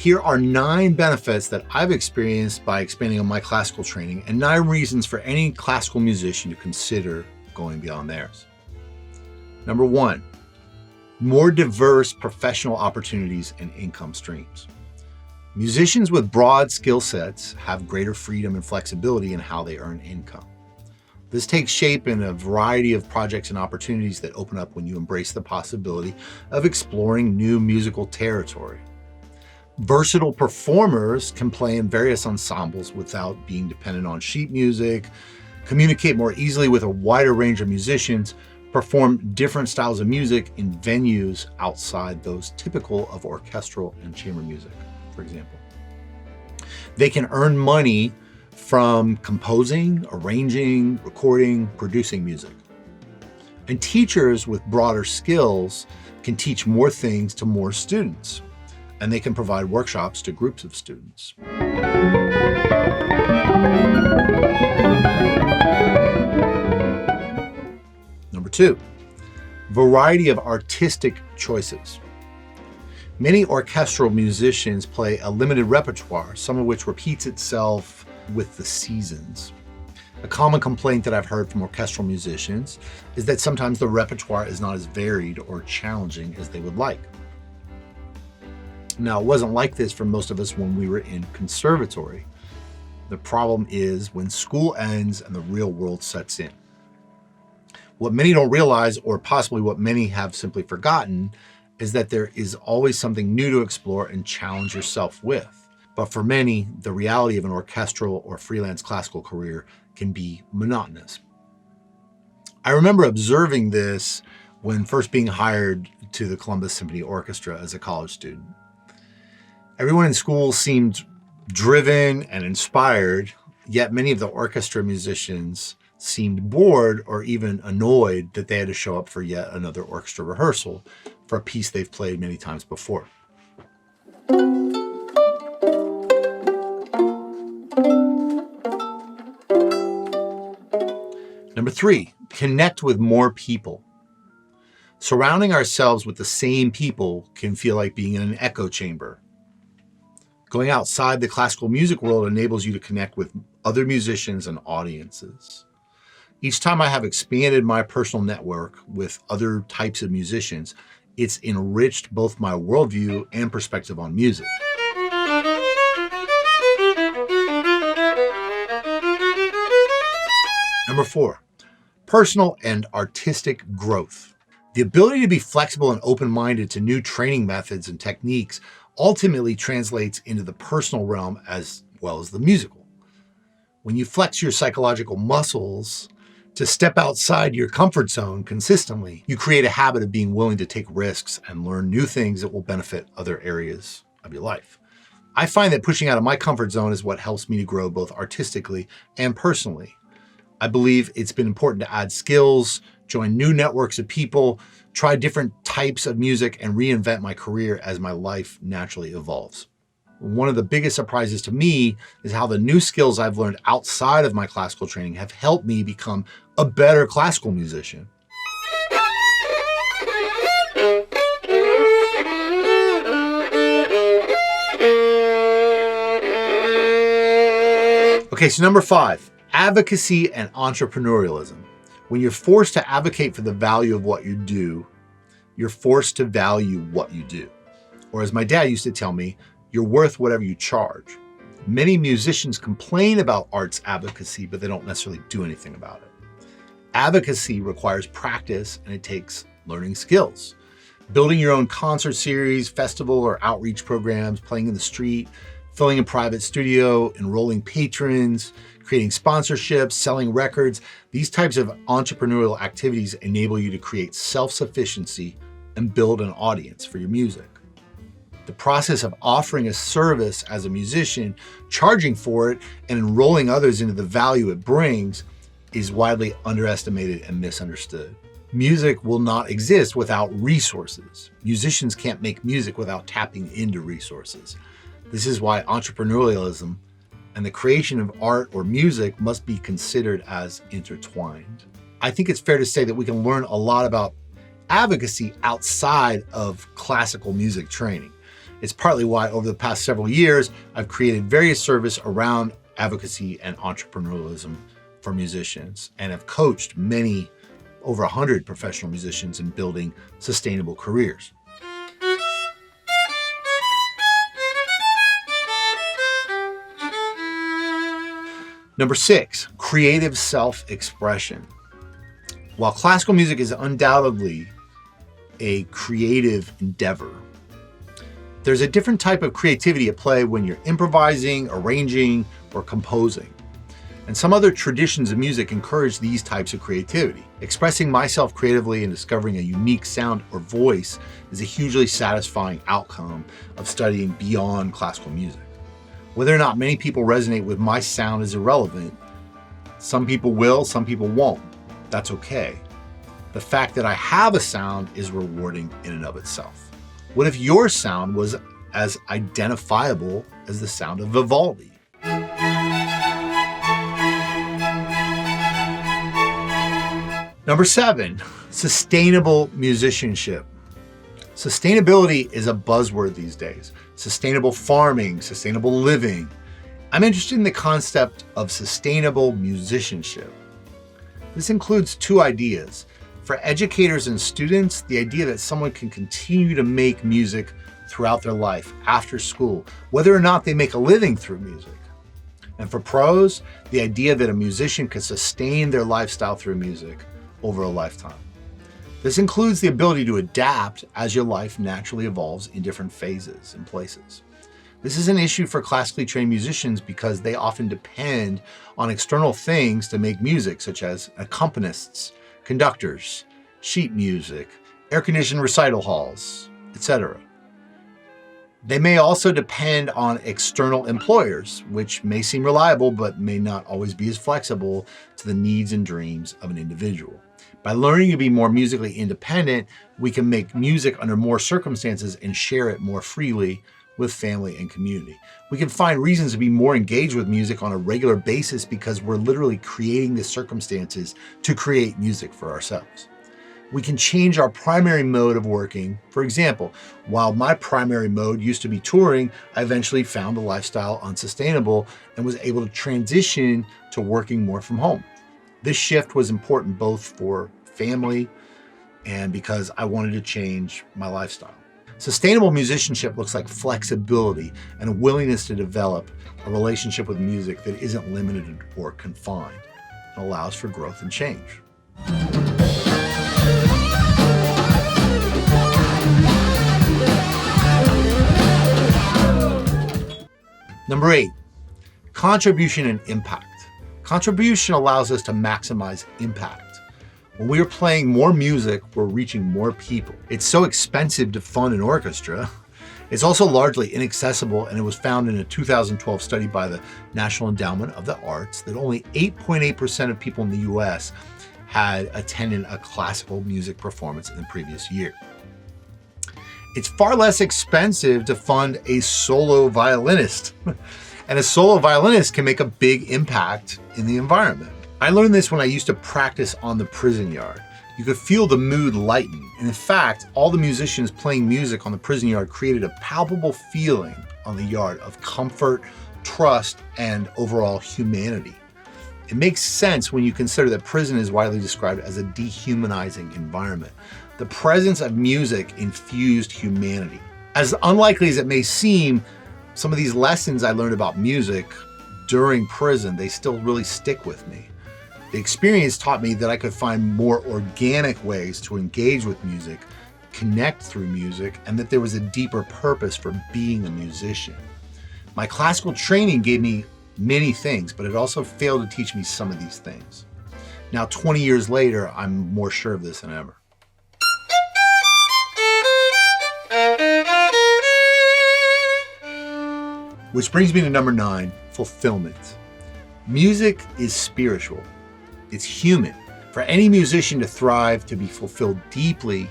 Here are 9 benefits that I've experienced by expanding on my classical training and 9 reasons for any classical musician to consider going beyond theirs. Number 1, more diverse professional opportunities and income streams. Musicians with broad skill sets have greater freedom and flexibility in how they earn income. This takes shape in a variety of projects and opportunities that open up when you embrace the possibility of exploring new musical territory. Versatile performers can play in various ensembles without being dependent on sheet music, communicate more easily with a wider range of musicians, perform different styles of music in venues outside those typical of orchestral and chamber music, for example. They can earn money from composing, arranging, recording, producing music. And teachers with broader skills can teach more things to more students, and they can provide workshops to groups of students. Number 2, variety of artistic choices. Many orchestral musicians play a limited repertoire, some of which repeats itself with the seasons. A common complaint that I've heard from orchestral musicians is that sometimes the repertoire is not as varied or challenging as they would like. Now, it wasn't like this for most of us when we were in conservatory. The problem is when school ends and the real world sets in. What many don't realize, or possibly what many have simply forgotten, is that there is always something new to explore and challenge yourself with. But for many, the reality of an orchestral or freelance classical career can be monotonous. I remember observing this when first being hired to the Columbus Symphony Orchestra as a college student. Everyone in school seemed driven and inspired, yet many of the orchestra musicians seemed bored or even annoyed that they had to show up for yet another orchestra rehearsal for a piece they've played many times before. Number 3, connect with more people. Surrounding ourselves with the same people can feel like being in an echo chamber. Going outside the classical music world enables you to connect with other musicians and audiences. Each time I have expanded my personal network with other types of musicians, it's enriched both my worldview and perspective on music. Number 4, personal and artistic growth. The ability to be flexible and open-minded to new training methods and techniques ultimately translates into the personal realm as well as the musical. When you flex your psychological muscles to step outside your comfort zone consistently, you create a habit of being willing to take risks and learn new things that will benefit other areas of your life. I find that pushing out of my comfort zone is what helps me to grow both artistically and personally. I believe it's been important to add skills, join new networks of people, try different types of music, and reinvent my career as my life naturally evolves. One of the biggest surprises to me is how the new skills I've learned outside of my classical training have helped me become a better classical musician. Okay, so number 5, advocacy and entrepreneurialism. When you're forced to advocate for the value of what you do, you're forced to value what you do. Or as my dad used to tell me, you're worth whatever you charge. Many musicians complain about arts advocacy, but they don't necessarily do anything about it. Advocacy requires practice and it takes learning skills. Building your own concert series, festival or outreach programs, playing in the street, filling a private studio, enrolling patrons, creating sponsorships, selling records. These types of entrepreneurial activities enable you to create self-sufficiency and build an audience for your music. The process of offering a service as a musician, charging for it, and enrolling others into the value it brings is widely underestimated and misunderstood. Music will not exist without resources. Musicians can't make music without tapping into resources. This is why entrepreneurialism and the creation of art or music must be considered as intertwined. I think it's fair to say that we can learn a lot about advocacy outside of classical music training. It's partly why over the past several years, I've created various services around advocacy and entrepreneurialism for musicians and have coached many, over 100 professional musicians in building sustainable careers. Number 6, creative self-expression. While classical music is undoubtedly a creative endeavor, there's a different type of creativity at play when you're improvising, arranging, or composing. And some other traditions of music encourage these types of creativity. Expressing myself creatively and discovering a unique sound or voice is a hugely satisfying outcome of studying beyond classical music. Whether or not many people resonate with my sound is irrelevant. Some people will, some people won't. That's okay. The fact that I have a sound is rewarding in and of itself. What if your sound was as identifiable as the sound of Vivaldi? Number 7, sustainable musicianship. Sustainability is a buzzword these days. Sustainable farming, sustainable living. I'm interested in the concept of sustainable musicianship. This includes 2 ideas. For educators and students, the idea that someone can continue to make music throughout their life, after school, whether or not they make a living through music. And for pros, the idea that a musician can sustain their lifestyle through music over a lifetime. This includes the ability to adapt as your life naturally evolves in different phases and places. This is an issue for classically trained musicians because they often depend on external things to make music, such as accompanists, conductors, sheet music, air-conditioned recital halls, etc. They may also depend on external employers, which may seem reliable but may not always be as flexible to the needs and dreams of an individual. By learning to be more musically independent, we can make music under more circumstances and share it more freely with family and community. We can find reasons to be more engaged with music on a regular basis because we're literally creating the circumstances to create music for ourselves. We can change our primary mode of working. For example, while my primary mode used to be touring, I eventually found the lifestyle unsustainable and was able to transition to working more from home. This shift was important both for family and because I wanted to change my lifestyle. Sustainable musicianship looks like flexibility and a willingness to develop a relationship with music that isn't limited or confined and allows for growth and change. Number 8, contribution and impact. Contribution allows us to maximize impact. When we are playing more music, we're reaching more people. It's so expensive to fund an orchestra. It's also largely inaccessible, and it was found in a 2012 study by the National Endowment of the Arts that only 8.8% of people in the US had attended a classical music performance in the previous year. It's far less expensive to fund a solo violinist, and a solo violinist can make a big impact in the environment. I learned this when I used to practice on the prison yard. You could feel the mood lighten, and in fact, all the musicians playing music on the prison yard created a palpable feeling on the yard of comfort, trust, and overall humanity. It makes sense when you consider that prison is widely described as a dehumanizing environment. The presence of music infused humanity. As unlikely as it may seem, some of these lessons I learned about music during prison, they still really stick with me. The experience taught me that I could find more organic ways to engage with music, connect through music, and that there was a deeper purpose for being a musician. My classical training gave me many things, but it also failed to teach me some of these things. Now, 20 years later, I'm more sure of this than ever. Which brings me to number 9, fulfillment. Music is spiritual. It's human. For any musician to thrive, to be fulfilled deeply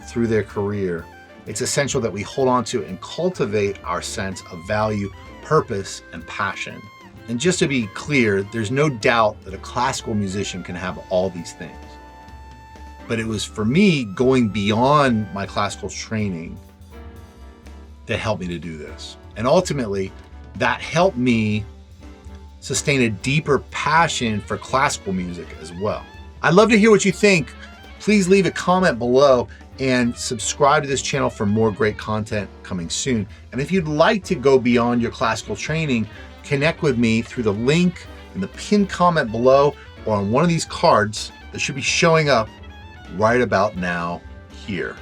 through their career, it's essential that we hold on to and cultivate our sense of value, purpose, and passion. And just to be clear, there's no doubt that a classical musician can have all these things. But it was for me going beyond my classical training that helped me to do this. And ultimately, that helped me sustain a deeper passion for classical music as well. I'd love to hear what you think. Please leave a comment below and subscribe to this channel for more great content coming soon. And if you'd like to go beyond your classical training, connect with me through the link in the pinned comment below or on one of these cards that should be showing up right about now here.